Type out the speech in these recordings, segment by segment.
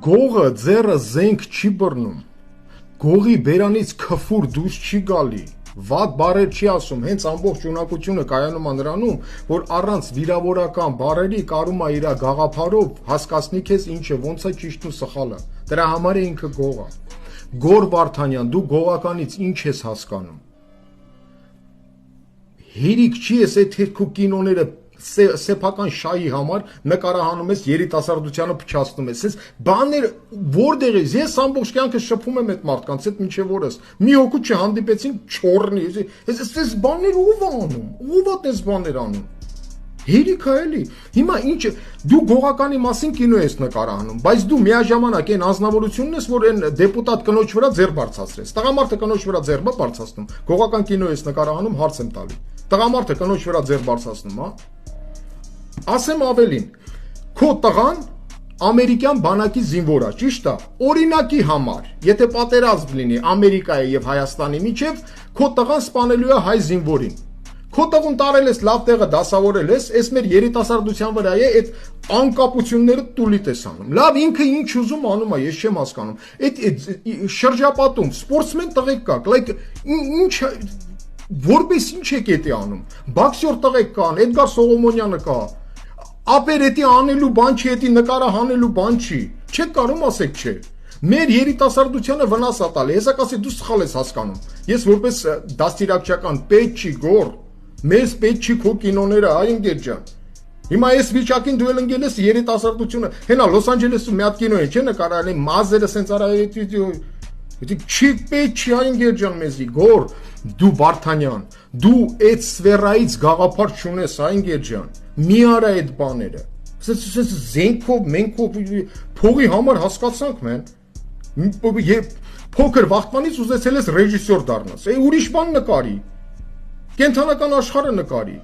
Գողը ձեռը զենք չի բռնում, գողի բերանից քֆուր դուրս չի գալի, վատ բարեր չի ասում, հենց ամբողջ ունակությունը կայանում է նրանում, որ առանց վիրավորական բարերի կարում է իր գաղափարով հասկացնի քեզ ինչը ոնց է ճիշտն ու սխալը, դրա համար է ինքը գող է։ Գոր Վարդանյան, դու գողականից ինչ ես հասկանում։ Հերիք չի ես այդ քո կինոները սեփական շահի համար նկարահանում ես, երիտասարդությանը փչացնում ես, ես բաներ որտեղ ես, ես ամբողջ կյանքը շփում եմ այդ մարդկանց հետ մինչև օրս, մի հոգու չհանդիպեցին չորնի, ես բաներ ով է տես բաներ անում, հերիք է էլի, հիմա ինչ, դու գողականի մասին կինո ես նկարահանում, բայց դու միաժամանակ այն անձնավորությունն ես, որ այն դեպուտատ կնոջ վրա ձեռ բարձրացրես, տղամարդը կնոջ վրա ձեռ բարձրացնում, գողական կինո ես նկարահանում, հարց եմ տալի, տղամարդը կնոջ վրա ձեռ բարձրացնում, հա։ Ասեմ ավելին, քո տղան ամերիկյան բանակի զինվոր է, ճիշտ է, օրինակի համար, եթե պատերազմ լինի Ամերիկայի եւ Հայաստանի միջև, քո տղան սպանելու է հայ զինվորին։ Քո տղուն տարել ես լավ տեղը դասավորել ես, այս մեր երիտասարդության վրա է այդ անկապությունները տուլիտ ես անում։ Լավ, ինքը ինչ ուզում անում է, ես չեմ հասկանում։ Այդ շրջապատում սպորտսմեն տղեկ կա, like ինչ որպես ինչ եք էտի անում։ Բոքսեր տղեկ կան, Էդգար Սողոմոնյանը կա։ Ապերետի անելու բան չի, էտի նկարահանելու բան չի։ Չեք կարում ասեք չէ։ Մեր երիտասարդությանը վնաս է տալի։ Հեսա կասի դու սխալ ես հասկանում։ Ես որպես դաստիարակչական պետք չի գոր, մեզ պետք չի քո կինոները, այ ընկեր ջան։ Հիմա այս վիճակին դու էլ ընկել ես երիտասարդությունը։ Հենա Լոս Անջելեսում մի հատ կինո է, չէ՞ նկարահանել, մազերը սենց արայեցի։ Չի պետք չի այն ընկեր ջան մեզի, գոր, դու Վարդանյան, դու այդ սվերայից գաղափար չունես, այն ընկեր ջան։ Մի արա այդ բաները։ Զենքով, մենքով, փողի համար հասկացանք մեն։ Փոքր վախտանից ուզեցել ես ռեժիսոր դառնաս։ Ուրիշ բան նկարի։ Կենթանական աշխարհը նկարի։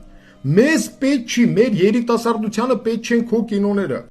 Մեզ պետք չի, մեր երիտասարդությանը պետք չեն քո կինոները։